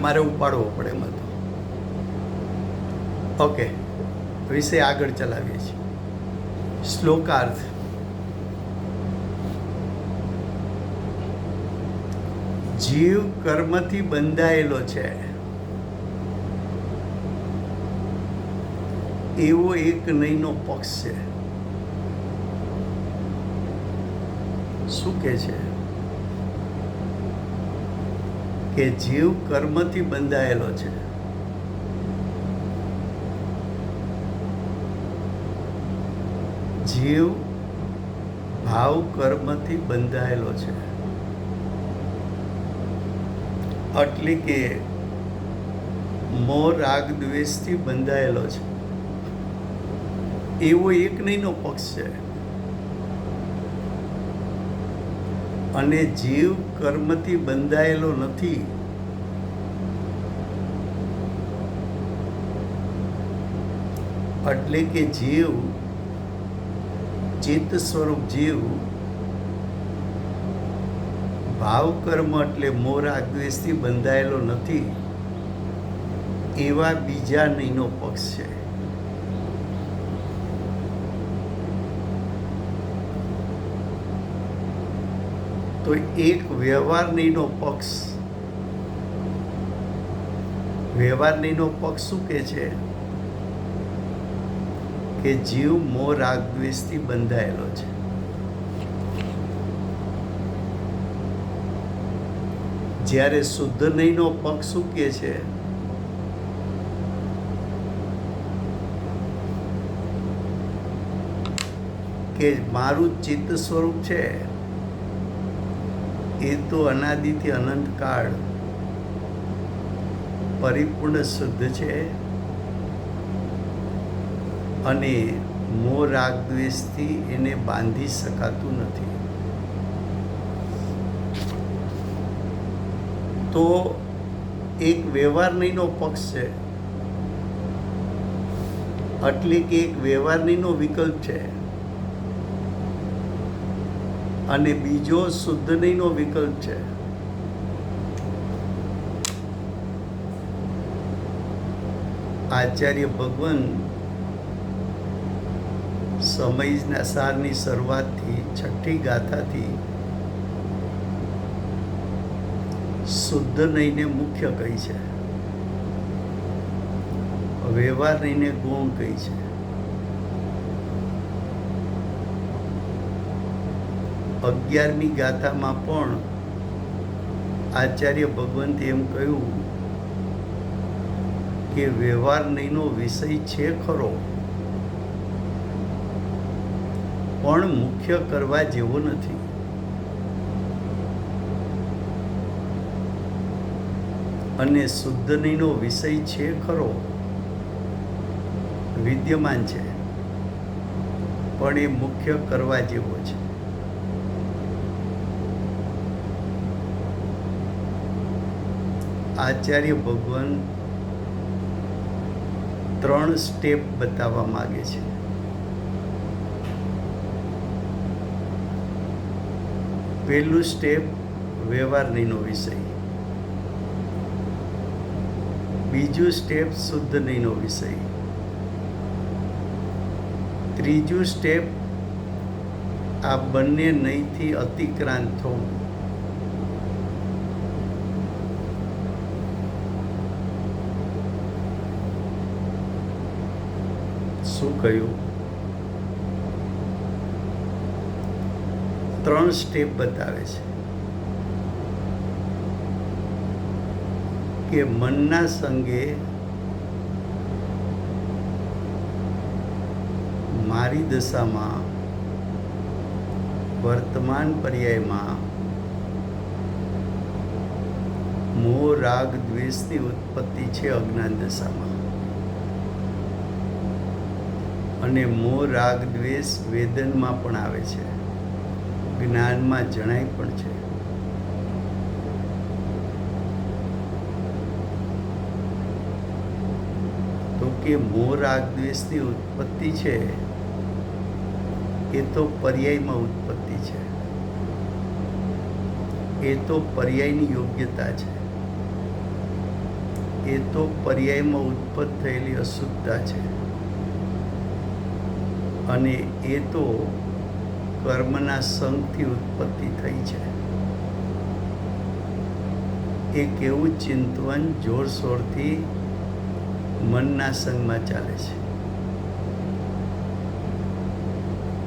મારે ઉપાડવો પડે એમાં તો. ઓકે, વિષય આગળ ચલાવીએ છીએ. શ્લોકાર્થ. જીવ કર્મથી બંધાયેલો છે એવો એક નહીંનો પક્ષ છે. શું કે છે? કે જીવ કર્મથી બંધાયેલો છે. જીવ ભાવ કર્મથી બંધાયેલો છે. એટલે કે મોહ રાગ દ્વેષથી બંધાયેલો છે એવો એક નહીંનો પક્ષ છે. અને જીવ કર્મથી બંધાયેલો નથી. એટલે કે જીવ ચિત્ત સ્વરૂપ જીવ ભાવ કર્મ એટલે મોહ રાગ દ્વેષથી બંધાયેલો નથી એવા બીજા નહીંનો પક્ષ છે. તો એક વ્યવહાર નહીંનો પક્ષ. વ્યવહાર નહીંનો પક્ષ શું કે છે? કે જીવ મોહ રાગ દ્વેષથી બંધાયેલો છે. જ્યારે શુદ્ધ નહીંનો પક્ષ શું કે છે? કે મારું ચિત્ત સ્વરૂપ છે એ તો અનાદિથી અનંતકાળ પરિપૂર્ણ શુદ્ધ છે અને મોહ રાગ દ્વેષથી એને બાંધી શકાતું નથી. તો એક વ્યવહાર નહીંનો પક્ષ છે. એટલે કે એક વ્યવહાર નહીંનો વિકલ્પ છે અને બીજો શુદ્ધ નહીંનો વિકલ્પ છે. આચાર્ય ભગવાન સમયના સારની શરૂઆતથી છઠ્ઠી ગાથાથી શુદ્ધ નહીંને મુખ્ય કહી છે, વ્યવહાર નહીંને ગૌણ કહી છે. અગિયારમી ગાથામાં પણ આચાર્ય ભગવંતે એમ કહ્યું કે વ્યવહાર નહીંનો વિષય છે ખરો પણ મુખ્ય કરવા જેવો નથી. અને શુદ્ધ નહીંનો વિષય છે ખરો, વિદ્યમાન છે પણ એ મુખ્ય કરવા જેવો છે. આચાર્ય ભગવાન 3 સ્ટેપ બતાવવા માગે છે. પહેલું સ્ટેપ વ્યવહાર નહીંનો વિષય, બીજું સ્ટેપ શુદ્ધ નહીંનો વિષય, ત્રીજું સ્ટેપ આ બંને નહીંથી અતિક્રાંત થવું. શું કહ્યું? 3 સ્ટેપ બતાવે છે કે મનના સંગે મારી દશામાં વર્તમાન પર્યાયમાં મોહ રાગ દ્વેષની ઉત્પત્તિ છે અજ્ઞાન દશામાં. અને મોહ રાગ દ્વેષ વેદનમાં પણ આવે છે, જ્ઞાનમાં જણાય પણ છે. તો કે મોહ રાગ દ્વેષની ઉત્પત્તિ છે એ તો પર્યાયમાં ઉત્પત્તિ છે, એ તો પર્યાયની યોગ્યતા છે. એ તો પર્યાયમાં ઉત્પન્ન થયેલી અશુદ્ધતા છે, અને એ તો કર્મના સંગથી ઉત્પત્તિ થઈ છે. એક એવું ચિંતન જોરશોરથી મનના સંગમાં ચાલે છે.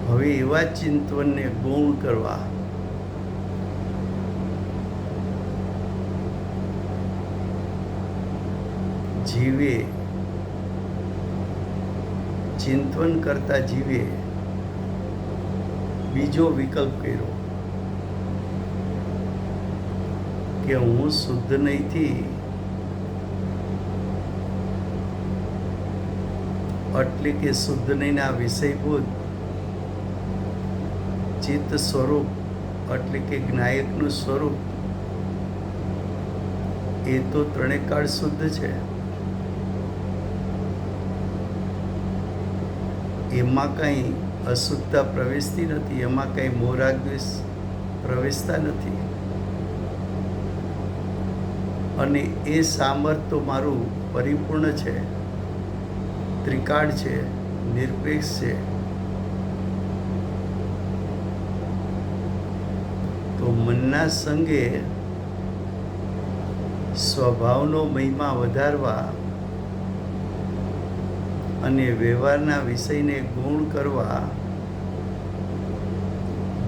હવે એવા ચિંતનને ગૌણ કરવા જીવે, ચિંતન કરતા જીવે બીજો વિકલ્પ કર્યો કે હું શુદ્ધ નહીંથી, એટલે કે શુદ્ધ નહીંના વિષયભૂત ચિત્ત સ્વરૂપ, એટલે કે જ્ઞાયકનું સ્વરૂપ એ તો ત્રણેય કાળ શુદ્ધ છે. એમાં કંઈ અશુદ્ધતા પ્રવેશતી નથી, એમાં કંઈ મોહરાગદ્વેષ પ્રવેશતા નથી. અને એ સામર્થ્ય તો મારું પરિપૂર્ણ છે, ત્રિકાળ છે, નિરપેક્ષ છે. તો મનના સંગે સ્વભાવનો મહિમા વધારવા અને વ્યવહારના વિષયને ગુણ કરવા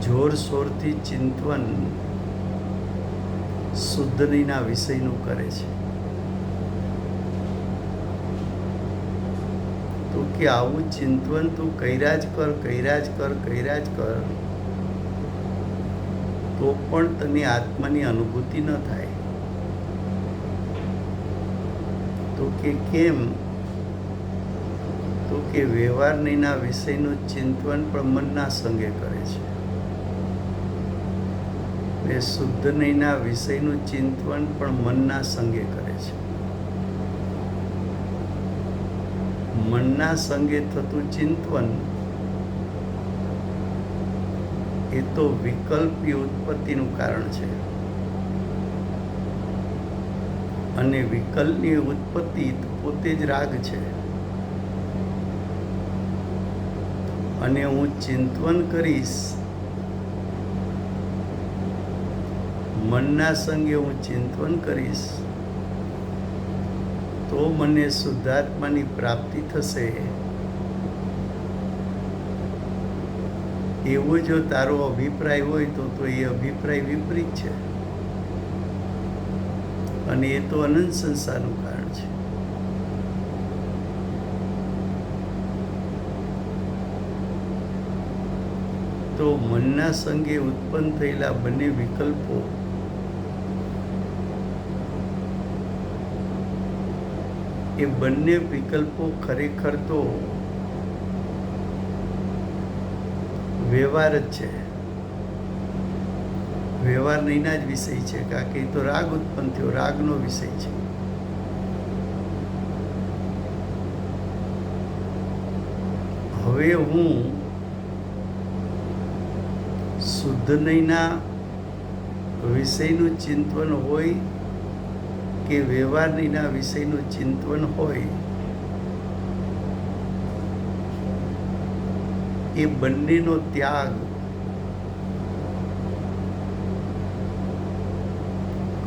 જોરશોરથી ચિંતન શુદ્ધ નહીંના વિષયનું કરે છે. તો કે આવું ચિંતન તું કર્યા જ કર, કર્યા જ કર, કર્યા જ કર, તો પણ તને આત્માની અનુભૂતિ ન થાય. તો કે કેમ? તો કે વ્યવહાર નહીંના વિષયનું ચિંતન પણ મનના સંગે કરે છે, એ શુદ્ધ નહીંના વિષયનું ચિંતન પણ મનના સંગે કરે છે. મનના સંગે થતું ચિંતન એ તો વિકલ્પી ઉત્પત્તિનું કારણ છે, અને વિકલ્પની ઉત્પત્તિ પોતે જ રાગ છે. અને હું ચિંતન કરીશ, મનના સંગે હું ચિંતન કરીશ, તો મને શુદ્ધાત્માની પ્રાપ્તિ થશે. એવો જો તારો અભિપ્રાય હોય તો એ અભિપ્રાય વિપરીત છે, અને એ તો અનંત સંસારનું કારણ છે. તો મનના સંગે ઉત્પન્ન થયેલા બંને વિકલ્પો એ બંને વિકલ્પો ખરેખર તો વ્યવહાર જ છે, વ્યવહાર નહીંના જ વિષય છે. કારણ કે એ તો રાગ ઉત્પન્ન થયો, રાગનો વિષય છે. હવે હું શુદ્ધ નહીંના વિષયનું ચિંતન હોય કે વ્યવહાર નહીંના વિષયનું ચિંતન હોય, એ બંનેનો ત્યાગ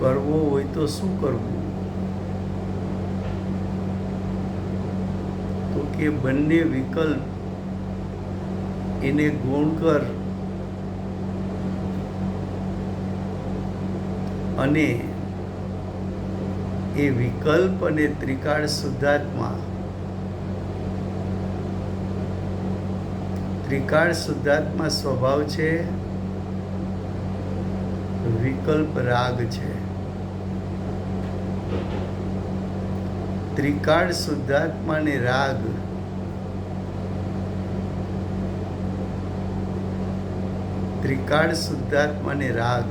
કરવો હોય તો શું કરવું? તો કે બંને વિકલ્પ એને ગૌણ કર, અને એ વિકલ્પ અને ત્રિકાળ શુદ્ધાત્મા, ત્રિકાળ શુદ્ધાત્મા સ્વભાવ છે, વિકલ્પ રાગ છે. ત્રિકાળ શુદ્ધાત્માને રાગ, ત્રિકાળ શુદ્ધાત્માને રાગ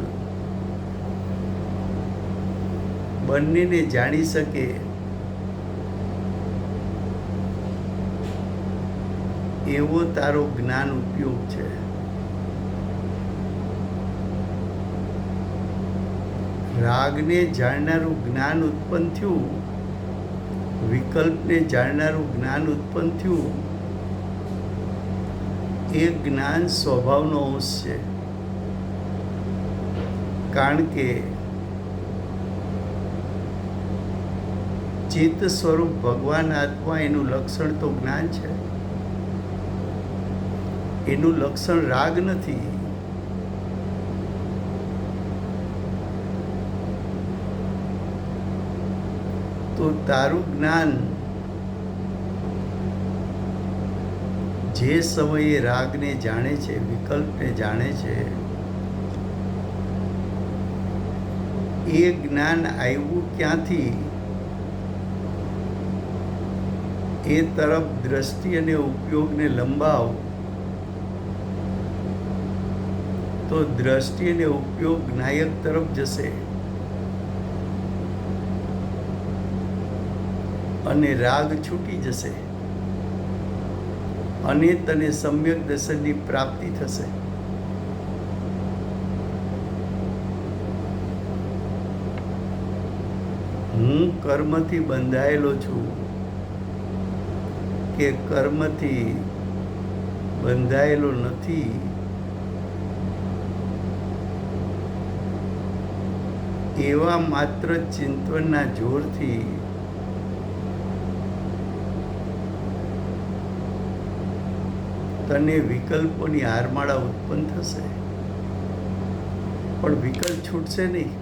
બંનેને જાણી શકે એવો તારો જ્ઞાન ઉપયોગ છે. રાગને જાણનારું જ્ઞાન ઉત્પન્ન થયું વિકલ્પને જાણનારું જ્ઞાન ઉત્પન્ન થયું, એ જ્ઞાન સ્વભાવનો અંશ છે. કારણ કે ચિત્ત સ્વરૂપ ભગવાન આત્મા એનું લક્ષણ તો જ્ઞાન છે. એનું લક્ષણ રાગ નથી. તો તારું જ્ઞાન જે સમયે રાગને જાણે છે, વિકલ્પને જાણે છે, એ જ્ઞાન આવ્યું ક્યાંથી? એ તરફ દ્રષ્ટિ અને ઉપયોગને લંબાવ તો દ્રષ્ટિ અને ઉપયોગ નાયક તરફ જશે અને રાગ છૂટી જશે અને તને સમ્યક દર્શનની પ્રાપ્તિ થશે. હું કર્મથી બંધાયેલો છું કે કર્મથી બંધાયેલો નથી, એવા માત્ર ચિંતનના જોરથી તને વિકલ્પોની હારમાળા ઉત્પન્ન થશે, પણ વિકલ્પ છૂટશે નહીં.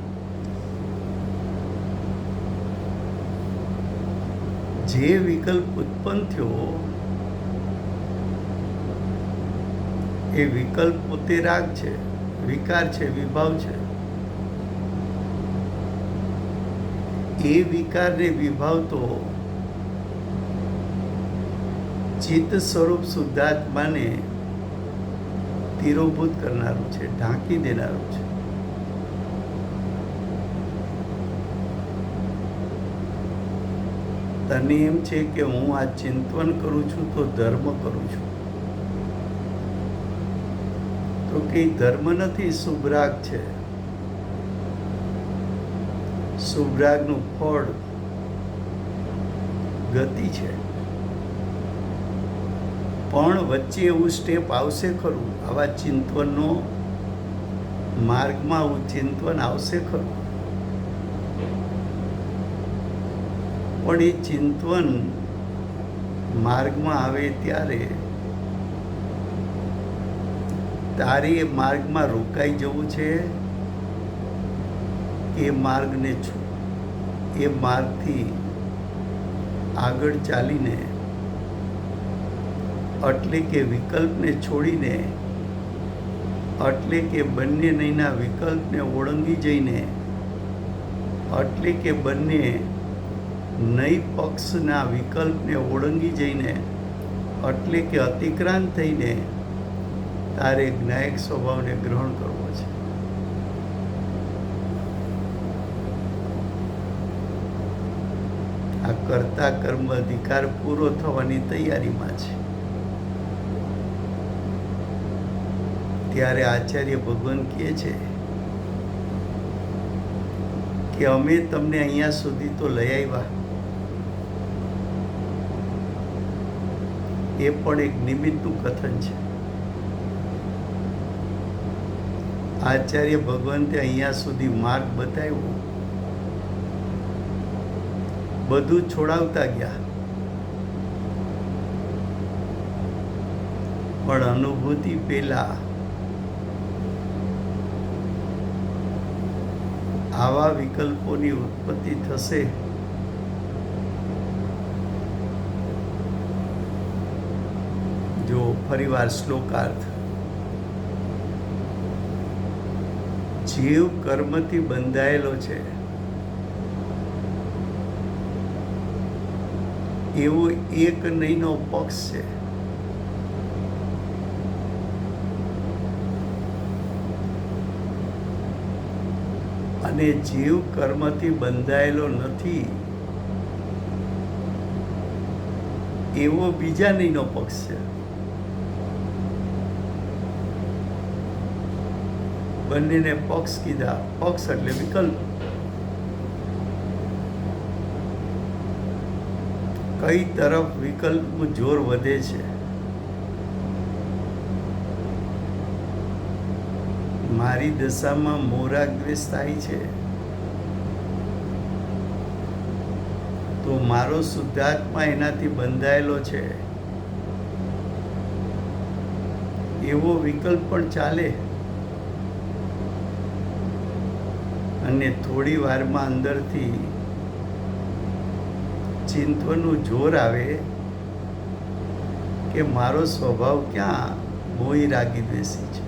જે વિકલ્પ ઉત્પન્ન થયો એ વિકલ્પ પોતે રાગ છે, વિકાર છે, વિભાવ છે. એ વિકારને વિભાવ તો ચિત્ત સ્વરૂપ શુદ્ધાત્માને તિરોભૂત કરનારું છે, ઢાંકી દેનારું છે. તને એમ છે કે હું આ ચિંતન કરું છું તો ધર્મ કરું છું, તો કે ધર્મ નથી, શુભરાગ છે. શુભરાગનું ફળ ગતિ છે. પણ વચ્ચે એવું સ્ટેપ આવશે ખરું, આવા ચિંતનનો માર્ગમાં આવું ચિંતન આવશે ખરું, પણ એ ચિંતન માર્ગમાં આવે ત્યારે તારે એ માર્ગમાં રોકાઈ જવું છે કે માર્ગને એ માર્ગથી આગળ ચાલીને, એટલે કે વિકલ્પને છોડીને, એટલે કે બંને નહીંના વિકલ્પને ઓળંગી જઈને, એટલે કે બંને નહીં પક્ષના વિકલ્પને ઓળંગી જઈને, એટલે કે અતિક્રાંત થઈને તારે જ્ઞાયક સ્વભાવને ગ્રહણ કરવો છે. આ કર્તા કર્મ અધિકાર પૂરો થવાની તૈયારીમાં છે. ત્યારે આચાર્ય ભગવાન કહે છે કે અમે તમને અહીંયા સુધી તો લઈ આવ્યા, એ પણ એક નિમિત્તનું કથન છે. આચાર્ય ભગવંતે અહીંયા સુધી માર્ગ બતાવ્યો, બધું છોડાવતા ગયા, પણ અનુભૂતિ પહેલા આવા વિકલ્પોની ઉત્પત્તિ થશે. જો ફરીવાર શ્લોકાર્થ, જીવ કર્મથી બંધાયેલો છે એવો એક નહીંનો પક્ષ છે. અને જીવ કર્મથી બંધાયેલો નથી એવો બીજા નહીંનો પક્ષ છે. બંનેને પક્ષ કીધા. પક્ષ એટલે વિકલ્પ. કઈ તરફ વિકલ્પનું જોર વધે છે? મારી દશામાં મોરાગ દ્વેષ થાય છે તો મારો શુદ્ધાત્મા એનાથી બંધાયેલો છે એવો વિકલ્પ પણ ચાલે, અને થોડી વારમાં અંદરથી ચિંતનનું જોર આવે કે મારો સ્વભાવ ક્યાં મોહી રાગી દ્વેષી છે.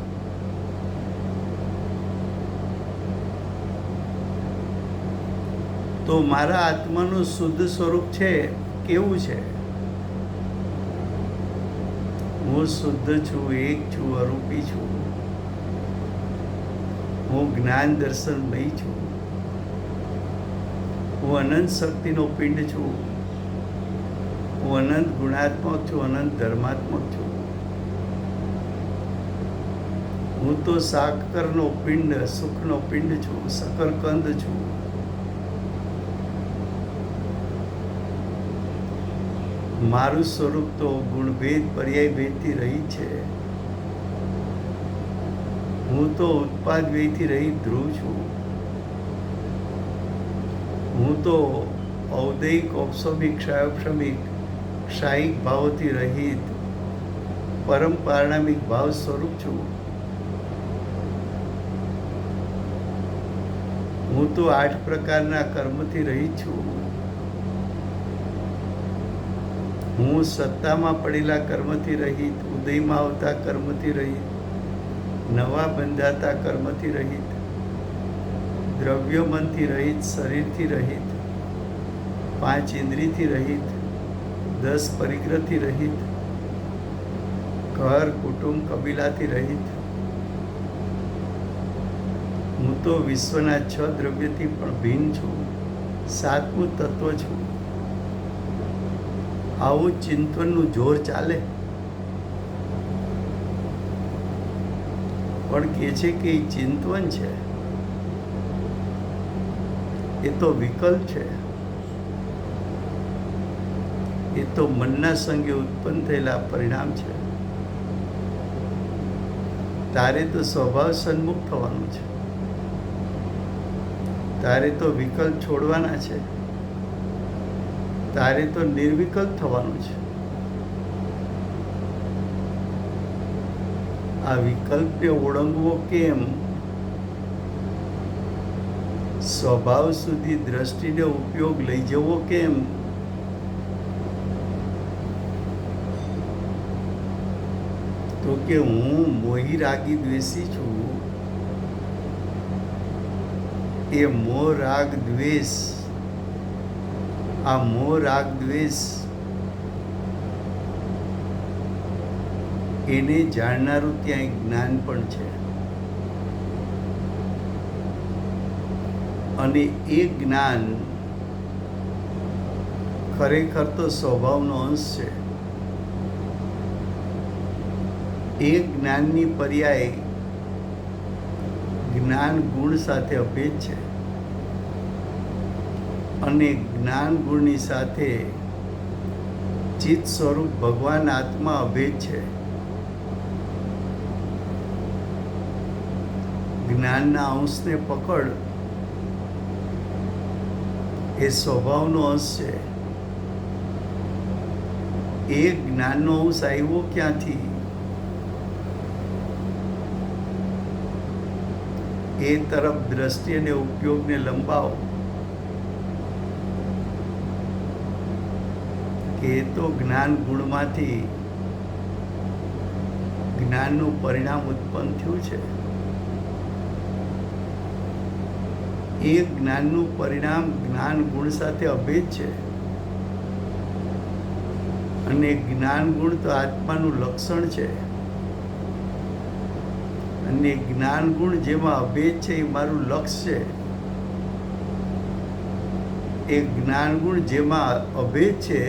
તો મારા આત્માનું શુદ્ધ સ્વરૂપ છે કેવું છે? હું શુદ્ધ છું, એક છું, અરૂપી છું. હું જ્ઞાન દર્શનમય છું. હું અનંત શક્તિનો પિંડ છું. હું અનંત ગુણાત્મક છું, અનંત ધર્માત્મક છું. હું તો સાકરનો પિંડ, સુખનો પિંડ છું, શકરકંદ છું. મારું સ્વરૂપ તો ગુણભેદ પર્યાય ભેદથી રહિત છે. હું તો ઉત્પાદ વ્યયથી રહિત ધ્રુવ છું. હું તો ઔદયિક ઔપસમિક ક્ષાયોપશમિક ક્ષાયિક ભાવોથી રહિત પરમ પારણામિક ભાવ સ્વરૂપ છું. હું તો 8 પ્રકારના કર્મથી રહિત છું. હું સત્તામાં પડેલા કર્મથી રહિત, ઉદયમાં આવતા કર્મથી રહિત, નવા બંધાતા કર્મથી રહિત, દ્રવ્ય મનથી રહિત, શરીરથી રહિત, 5 ઇન્દ્રિયથી રહિત, 10 પરિગ્રહથી રહિત, ઘર કુટુંબ કબીલાથી રહિત. હું તો વિશ્વના 6 દ્રવ્યથી પણ ભિન્ન છું, 7મું તત્વ છું. આવું ચિંતનનું જોર ચાલે, પણ કહે છે કે એ ચિંતન છે, એ તો વિકલ્પ છે, એ તો મનના સંગે ઉત્પન્ન થયેલા પરિણામ છે. તારે તો સ્વભાવ સન્મુખ થવાનું છે. તારે તો વિકલ્પ છોડવાના છે. તારે તો નિર્વિકલ્પ થવાનું છે. આ વિકલ્પને ઓળંગવો કેમ? સ્વભાવ સુધી દ્રષ્ટિને ઉપયોગ લઈ જવો કેમ? તો કે હું મોહી રાગી દ્વેષી છું. એ મોહ રાગ દ્વેષ, આ મોહ રાગ દ્વેષ એને જાણનારું ત્યાં એક જ્ઞાન પણ છે, અને એ જ્ઞાન ખરેખર તો સ્વભાવનો અંશ છે. એ જ્ઞાનની પર્યાય જ્ઞાન ગુણ સાથે અભેદ છે, અને જ્ઞાન ગુણની સાથે ચિત્ત સ્વરૂપ ભગવાન આત્મા અભેદ છે. જ્ઞાનના અંશને પકડ, એ સ્વભાવનો અંશ છે. એ જ્ઞાનનો અંશ આવ્યો ક્યાંથી? એ તરફ દ્રષ્ટિ અને ઉપયોગને લંબાવો કે એ તો જ્ઞાન ગુણમાંથી જ્ઞાનનું પરિણામ ઉત્પન્ન થયું છે. એ જ્ઞાનનું પરિણામ જ્ઞાન ગુણ સાથે અભેદ છે, અને જ્ઞાન ગુણ તો આત્માનું લક્ષણ છે. અને જ્ઞાન ગુણ જેમાં અભેદ છે એ મારું લક્ષ્ય છે. એ જ્ઞાન ગુણ જેમાં અભેદ છે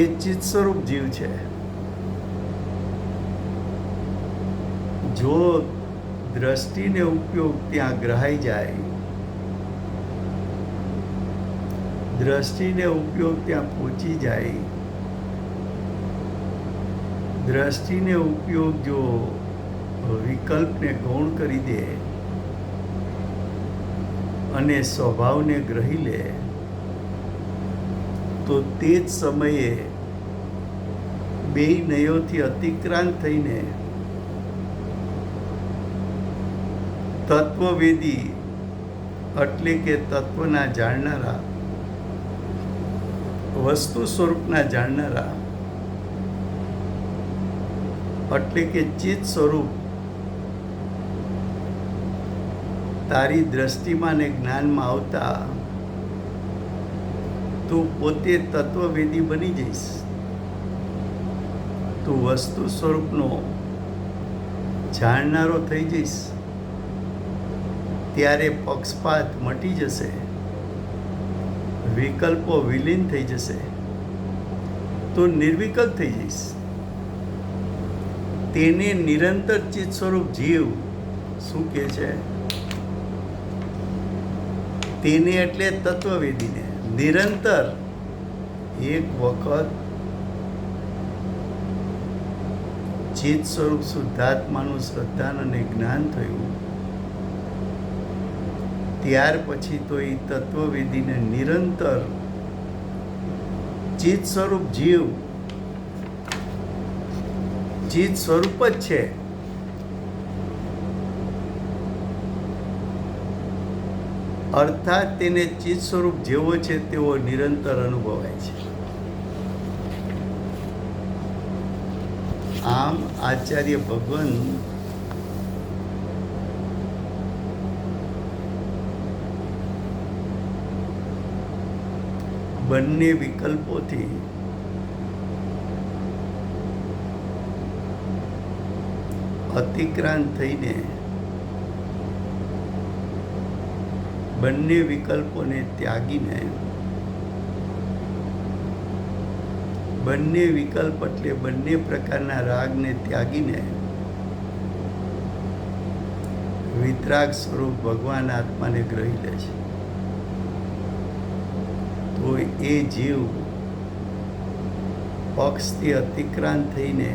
એ ચિત્ત સ્વરૂપ જીવ છે. જો દ્રષ્ટિને ઉપયોગ ત્યાં ગ્રહાઈ જાય, દ્રષ્ટિને ઉપયોગ ત્યાં પહોંચી જાય, દ્રષ્ટિને ઉપયોગ જો વિકલ્પને ગૌણ કરી દે અને સ્વભાવને ગ્રહી લે, તો તે જ સમયે બે નયોથી અતિક્રાંત થઈને તત્વવેદી એટલે કે તત્વના જાણનારા, વસ્તુ સ્વરૂપના જાણનારા એટલે કે ચિત્ત સ્વરૂપ તારી દ્રષ્ટિમાં ને જ્ઞાનમાં આવતા તું પોતે તત્વવેદી બની જઈશ. તું વસ્તુ સ્વરૂપનો જાણનારો થઈ જઈશ. ત્યારે પક્ષપાત મટી જશે, વિકલ્પો વિલીન થઈ જશે, તો નિર્વિકલ્પ થઈ જઈશ. તેને નિરંતર ચિત્ત સ્વરૂપ જીવ શું કહે છે? તેને એટલે તત્વવેદીને નિરંતર એક વખત ચિત્ત સ્વરૂપ શુદ્ધાત્માનું શ્રદ્ધાન અને જ્ઞાન થયું, ત્યાર પછી તો એ તત્વવેદીને નિરંતર ચિત્ત સ્વરૂપ જીવ ચિત્ત સ્વરૂપ જ છે. અર્થાત તેને ચિત્ત સ્વરૂપ જેવો છે તેવો નિરંતર અનુભવાય છે. આમ આચાર્ય ભગવાન બંને વિકલ્પોથી અતિક્રાંત થઈને બંને વિકલ્પોને ત્યાગીને, બંને વિકલ્પ એટલે બંને પ્રકારના રાગને ત્યાગીને વિતરાગ સ્વરૂપ ભગવાન આત્માને ગ્રહી લે છે, તો એ જીવ પક્ષથી અતિક્રાંત થઈને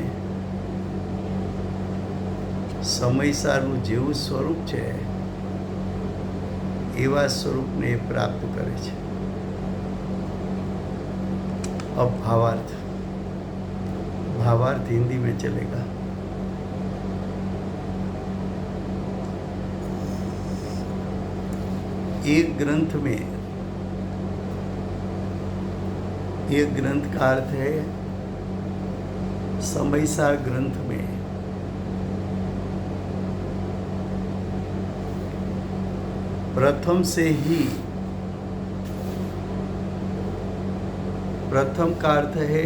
સમયસારનું જેવું સ્વરૂપ છે એવા સ્વરૂપને પ્રાપ્ત કરે છે. अब भावार्थ भावार्थ हिंदी में चलेगा. एक ग्रंथ में, एक ग्रंथ का अर्थ है समयसार ग्रंथ में प्रथम से ही, प्रथम का अर्थ है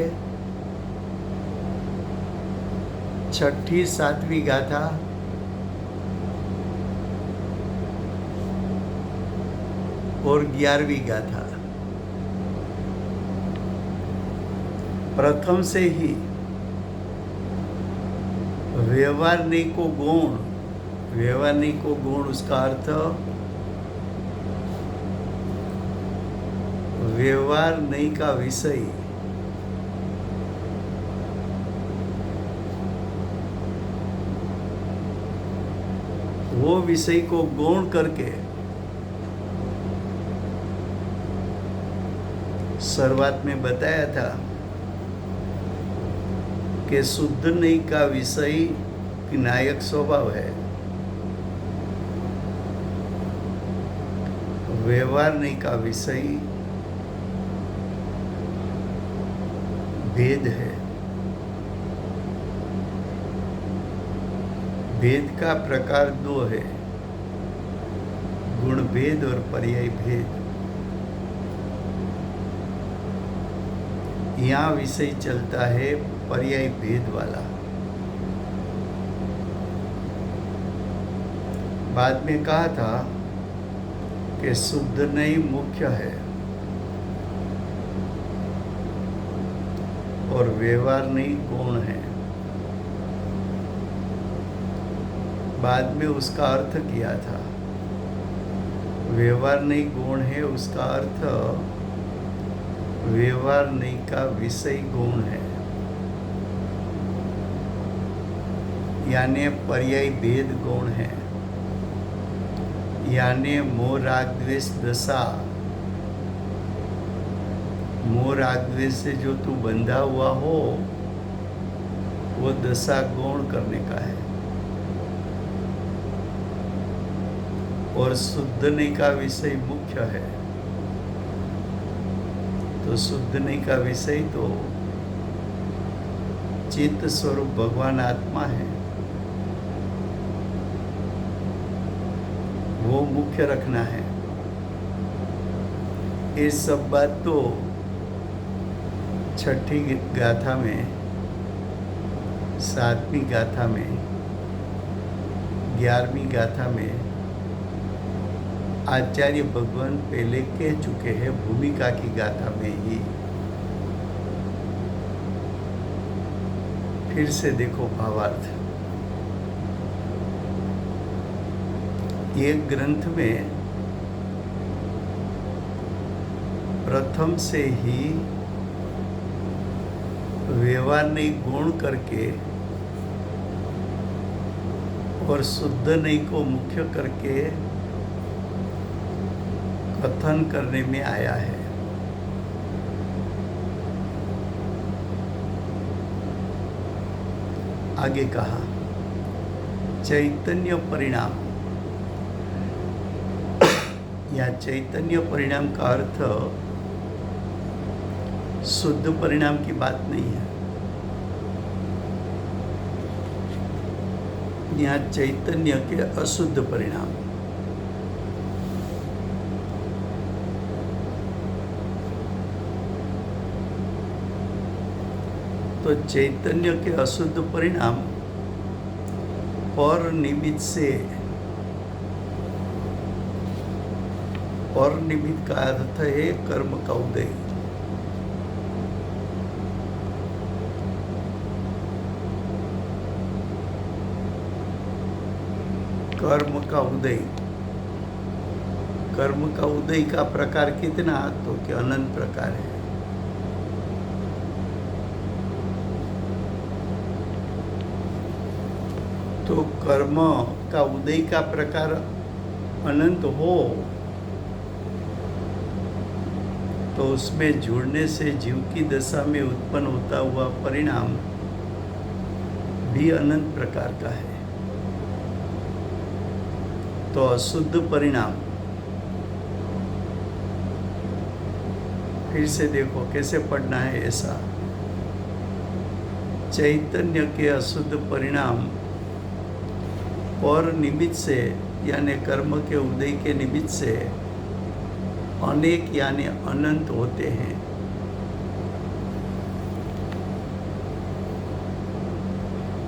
छठी सातवीं गाथा और 11वीं गाथा. प्रथम से ही व्यवहारिको गुण, व्यवहारिको गुण उसका अर्थ व्यवहार नहीं का विषय, वो विषय को गौण करके शुरुआत में बताया था कि शुद्ध नहीं का विषय विनायक स्वभाव है, व्यवहार नहीं का विषय भेद है. भेद का प्रकार दो है, गुण भेद और पर्याय भेद. यहाँ विषय चलता है पर्याय भेद वाला. बाद में कहा था कि शुद्ध नहीं मुख्य है और व्यवहार नहीं गौण है. बाद में उसका अर्थ किया था व्यवहार नहीं गौण है, उसका अर्थ व्यवहार नहीं का विषय गुण है, यानी पर्याय भेद गुण है, यानी मोह राग द्वेष दशा। मोह राग द्वेष से जो तू बंधा हुआ हो वो दशा गौण करने का है। और शुद्धने का विषय मुख्य है, तो शुद्धने का विषय तो चित्त स्वरूप भगवान आत्मा है, वो मुख्य रखना है। ये सब बात तो छठी गाथा में, 7वीं गाथा में, 11वीं गाथा में आचार्य भगवान पहले कह चुके हैं, भूमिका की गाथा में ही। फिर से देखो भावार्थ। ये ग्रंथ में प्रथम से ही व्यवहार नहीं गुण करके और शुद्ध नहीं को मुख्य करके कथन करने में आया है। आगे कहा चैतन्य परिणाम, या चैतन्य परिणाम का अर्थ शुद्ध परिणाम की बात नहीं है। यहाँ चैतन्य के अशुद्ध परिणाम। तो चैतन्य के अशुद्ध परिणाम पर निमित्त से, पर निमित्त का अर्थ है कर्म का उदय। कर्म का उदय, कर्म का उदय का प्रकार कितना, तो कि अनंत प्रकार है। तो कर्म का उदय का प्रकार अनंत हो तो उसमें जुड़ने से जीव की दशा में उत्पन्न होता हुआ परिणाम भी अनंत प्रकार का है। तो अशुद्ध परिणाम, फिर से देखो कैसे पढ़ना है ऐसा। चैतन्य के अशुद्ध परिणाम पर निमित्त से, यानी कर्म के उदय के निमित्त से अनेक यानी अनंत होते हैं।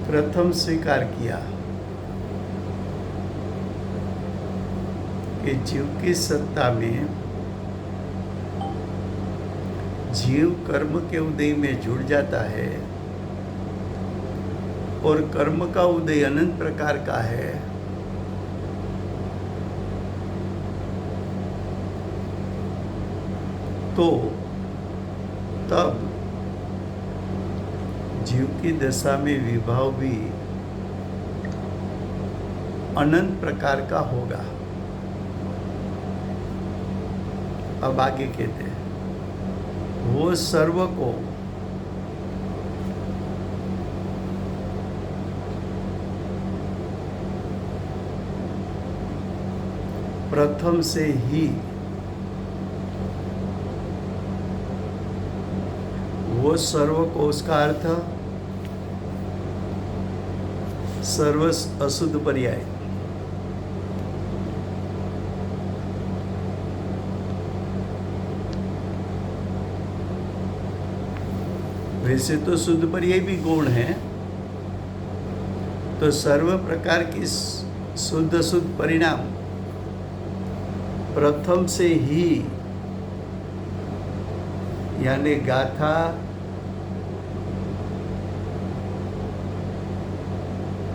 प्रथम स्वीकार किया कि जीव की सत्ता में जीव कर्म के उदय में जुड़ जाता है और कर्म का उदय अनंत प्रकार का है। तो तब जीव की दशा में विभाव भी अनंत प्रकार का होगा। अब आगे कहते हैं वो सर्व को प्रथम से ही, वो सर्व को, उसका अर्थ सर्व अशुद्ध पर्याय। वैसे तो शुद्ध पर्याय भी गुण है, तो सर्व प्रकार की शुद्ध शुद्ध परिणाम प्रथम से ही, यानी गाथा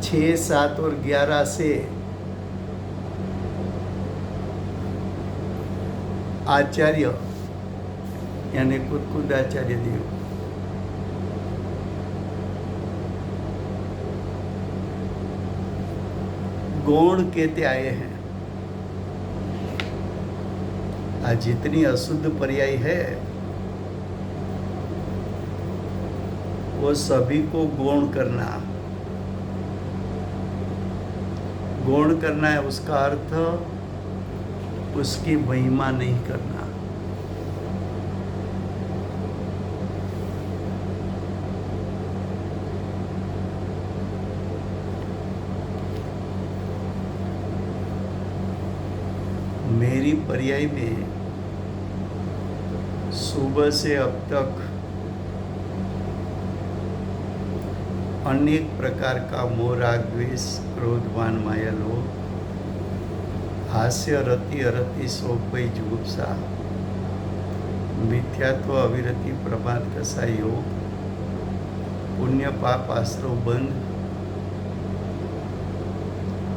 6, 7 और 11 से आचार्य यानी खुद आचार्य देव। गौण कहते आए हैं। आज जितनी अशुद्ध पर्याय है वो सभी को गौण करना। गौण करना है, उसका अर्थ उसकी महिमा नहीं करना। मेरी पर्याय में सुबह से अब तक अनेक प्रकार का मोह, राग, द्वेष, क्रोध, मान, माया, लोभ, हास्य, रति, अरति, शोक, भय, जुगुप्सा, मिथ्यात्व, अविरति, प्रमाद, कसा, योग, पुण्य, पाप, आश्रव, बंध,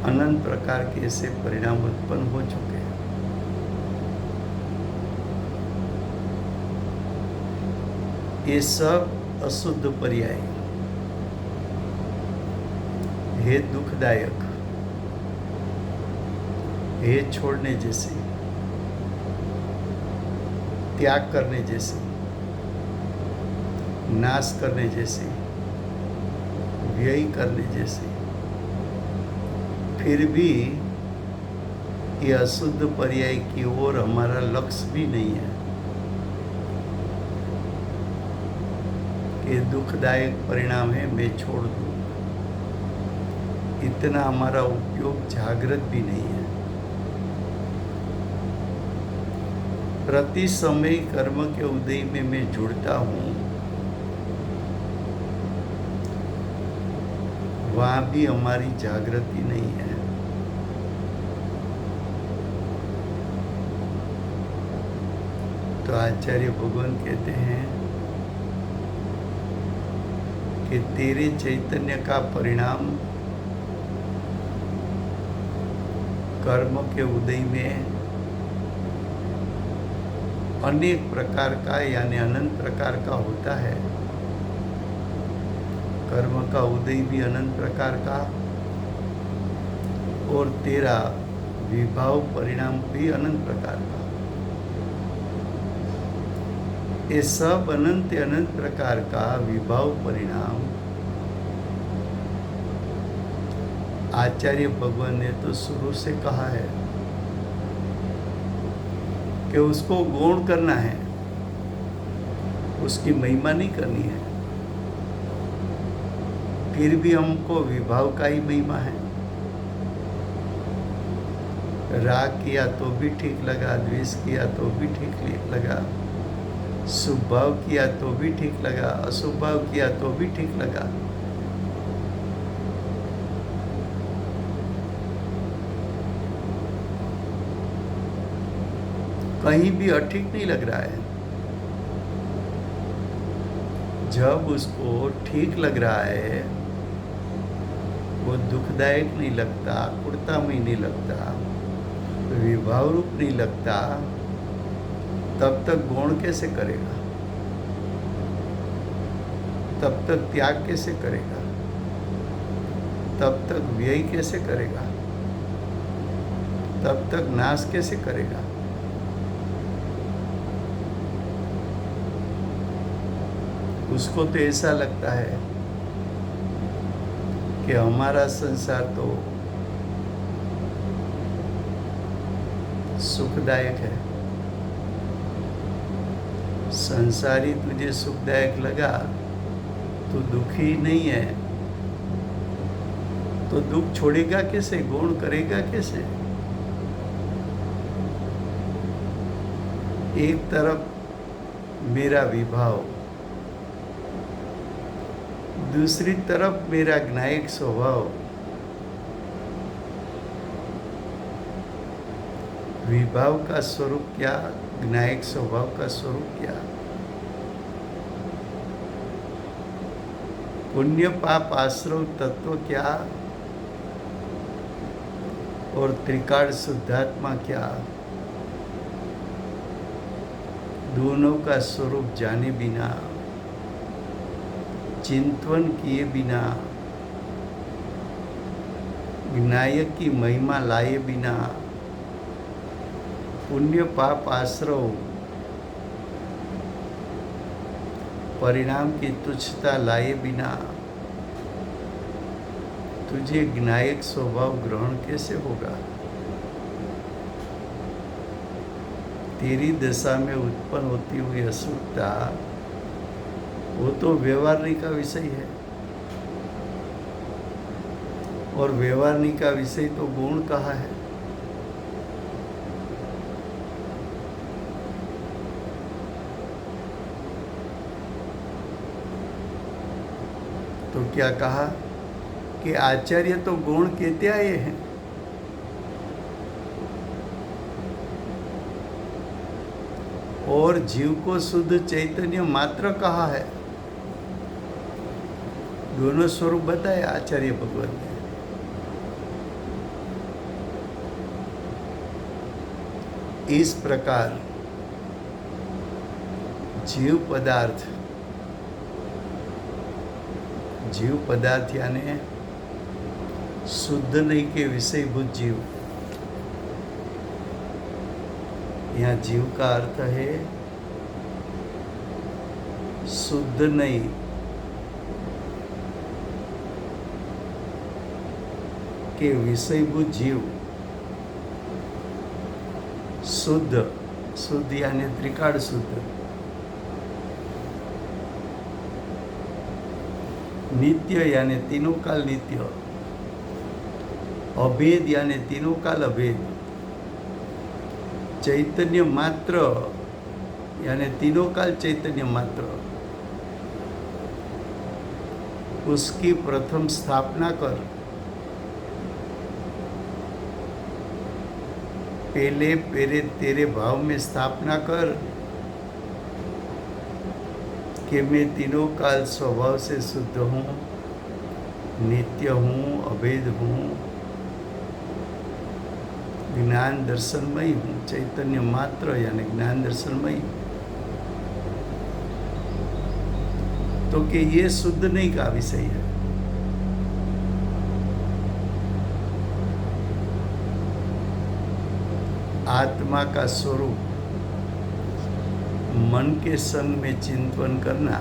अनंत प्रकार के ऐसे परिणाम उत्पन्न हो चुके हैं। ये सब अशुद्ध पर्याय है, दुखदायक है, छोड़ने जैसे, त्याग करने जैसे, नाश करने जैसे, व्यय करने जैसे। फिर भी ये अशुद्ध पर्याय की ओर हमारा लक्ष्य भी नहीं है कि दुखदायक परिणाम है, मैं छोड़ दूँ। इतना हमारा उपयोग जागृत भी नहीं है। प्रति समय कर्म के उदय में मैं जुड़ता हूँ, वहाँ भी हमारी जागृति नहीं है। तो आचार्य भगवान कहते हैं कि तेरे चैतन्य का परिणाम कर्म के उदय में अनेक प्रकार का यानी अनंत प्रकार का होता है। कर्म का उदय भी अनंत प्रकार का और तेरा विभाव परिणाम भी अनंत प्रकार का। ये सब अनंत प्रकार का विभाव परिणाम आचार्य भगवान ने तो शुरू से कहा है कि उसको गौण करना है, उसकी महिमा नहीं करनी है। फिर भी हमको विभाव का ही महिमा है। राग किया तो भी ठीक लगा, द्वेष किया तो भी ठीक लगा, शुभ भाव किया तो भी ठीक लगा, अशुभ भाव किया तो भी ठीक लगा। कहीं भी अठीक नहीं लग रहा है। जब उसको ठीक लग रहा है, वो दुखदायक नहीं लगता, कुर्तामय नहीं लगता, विभाव रूप नहीं लगता, तब तक गौण कैसे करेगा? तब तक त्याग कैसे करेगा? तब तक व्यय कैसे करेगा? तब तक नाश कैसे करेगा? उसको तो ऐसा लगता है कि हमारा संसार तो सुखदायक है। संसारी तुझे सुखदायक लगा तो दुखी नहीं है, तो दुख छोड़ेगा कैसे? गौण करेगा कैसे? एक तरफ मेरा विभाव, दूसरी तरफ मेरा ज्ञायक स्वभाव। विभाव का स्वरूप क्या, ज्ञायक स्वभाव का स्वरूप क्या? पुण्य पाप आश्रव तत्व क्या और त्रिकाल शुद्धात्मा क्या? दोनों का स्वरूप जाने बिना, चिंतन किए बिना, विनायक की महिमा लाए बिना, पुण्य पाप आश्रव परिणाम की तुच्छता लाए बिना तुझे विनायक स्वभाव ग्रहण कैसे होगा? तेरी दशा में उत्पन्न होती हुई असुरता वो तो व्यवहारणी का विषय है, और व्यवहारणी का विषय तो गुण कहा है। तो क्या कहा कि आचार्य तो गुण कहते आए हैं, और जीव को शुद्ध चैतन्य मात्र कहा है। दोनों स्वरूप बताए आचार्य भगवत ने। इस प्रकार जीव पदार्थ यानी शुद्ध नहीं के विषयभूत जीव। यहाँ जीव का अर्थ है शुद्ध नहीं के विषयभूत जीव। शुद्ध यानी त्रिकाल शुद्ध, नित्य यानी तीनों काल नित्य, अभेद यानी तीनों काल अभेद, चैतन्य मात्र यानी तीनों काल चैतन्य मात्र। उसकी प्रथम स्थापना कर। पहले तेरे भाव में स्थापना कर कि मैं तीनों काल स्वभाव से शुद्ध हूँ, नित्य हूँ, अभेद हूँ, ज्ञान दर्शनमयी हूँ, चैतन्य मात्र यानी ज्ञान दर्शनमयी। तो कि ये शुद्ध नहीं का विषय है। आत्मा का स्वरूप मन के संग में चिंतन करना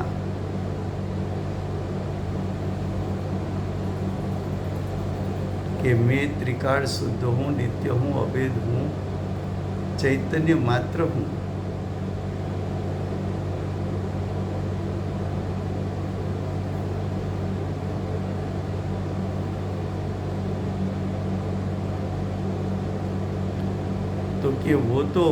कि मैं त्रिकाल शुद्ध हूँ, नित्य हूँ, अभेद हूँ, चैतन्य मात्र हूँ। तो कि वो तो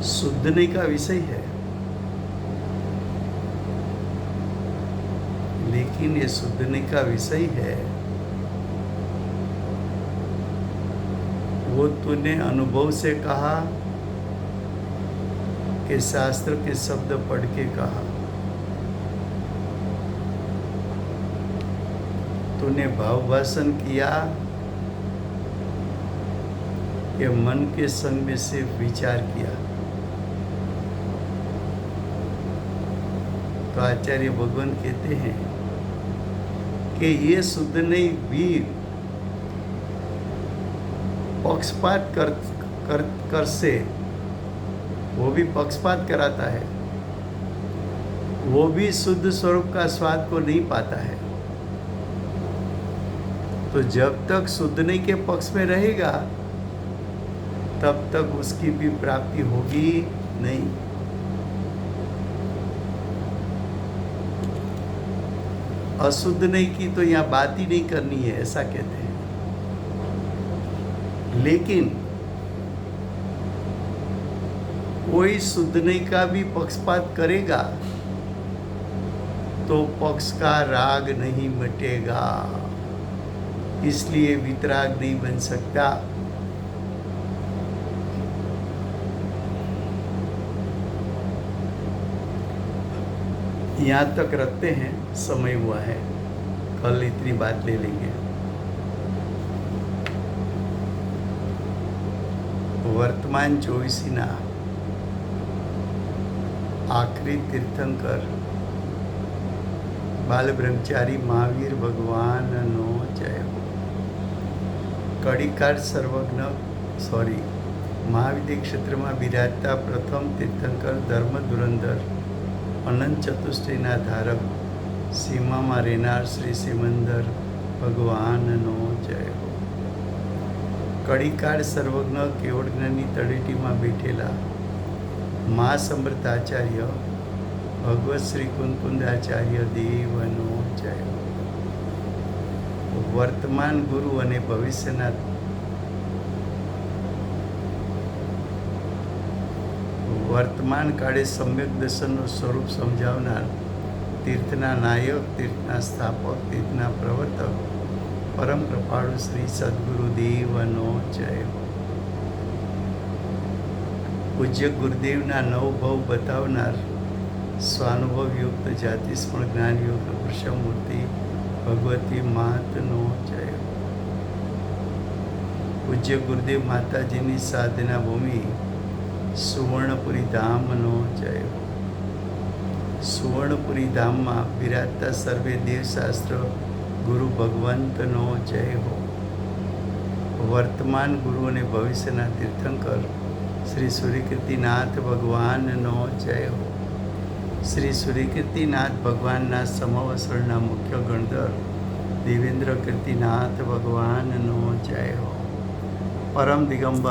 शुद्धने का विषय है, लेकिन ये शुद्धने का विषय है वो तूने अनुभव से कहा कि शास्त्र के शब्द पढ़ के कहा? तूने भाव भाषण किया कि मन के संग में सिर्फ विचार किया? तो आचार्य भगवान कहते हैं कि ये शुद्ध नहीं भी पक्षपात कर से, वो भी पक्षपात कराता है, वो भी शुद्ध स्वरूप का स्वाद को नहीं पाता है। तो जब तक शुद्ध नहीं के पक्ष में रहेगा तब तक उसकी भी प्राप्ति होगी नहीं। अशुद्ध नहीं की तो यहाँ बात ही नहीं करनी है, ऐसा कहते हैं। लेकिन कोई शुद्ध नहीं का भी पक्षपात करेगा तो पक्ष का राग नहीं मिटेगा, इसलिए वितराग नहीं बन सकता। यहाँ तक रखते हैं, समय हुआ है, कल इतनी बात ले लेंगे। વર્તમાન ચોવીસીના આખરી તીર્થંકર બાલ બ્રહ્મચારી મહાવીર ભગવાનનો જય હો. કડીકાર સર્વજ્ઞ મહાવિદ્ય ક્ષેત્રમાં બિરાજતા પ્રથમ તીર્થંકર ધર્મ ધુરંધર અનંત ચતુષ્ટયના ધારક સીમામાં રહેનાર શ્રી સિમંદર ભગવાનનો જય હો. કડીકાર સર્વજ્ઞ કેવળ જ્ઞાનની તળેટીમાં બેઠેલા મા સમર્થાચાર્ય ભગવત શ્રી કુંકુંદાચાર્ય દેવનો જય હો. વર્તમાન ગુરુ અને ભવિષ્યના વર્તમાન કાળે સમ્યક દર્શનનું સ્વરૂપ સમજાવનાર તીર્થના નાયક, તીર્થના સ્થાપક, તીર્થના પ્રવર્તક પરમ કૃપાળુ શ્રી સદગુરુદેવનો જય હો. પૂજ્ય ગુરુદેવના નવ ભવ બતાવનાર સ્વાનુભવયુક્ત જાતિસ્મરણ જ્ઞાનયુક્ત પુરુષમૂર્તિ ભગવતી માતનો જય હો. પૂજ્ય ગુરુદેવ માતાજીની સાધના ભૂમિ સુવર્ણપુરી ધામનો જય હો. સુવર્ણપુરી ધામમાં બિરાજતા સર્વે દેવશાસ્ત્ર ગુરુ ભગવંતનો જય હો. વર્તમાન ગુરુ અને ભવિષ્યના તીર્થંકર શ્રી સૂર્યકીર્તિનાથ ભગવાનનો જય હો. શ્રી સૂર્યકીર્તિનાથ ભગવાનના સમવસરણના મુખ્ય ગણધર દેવેન્દ્ર કીર્તિનાથ ભગવાનનો જય હો. પરમ દિગંબર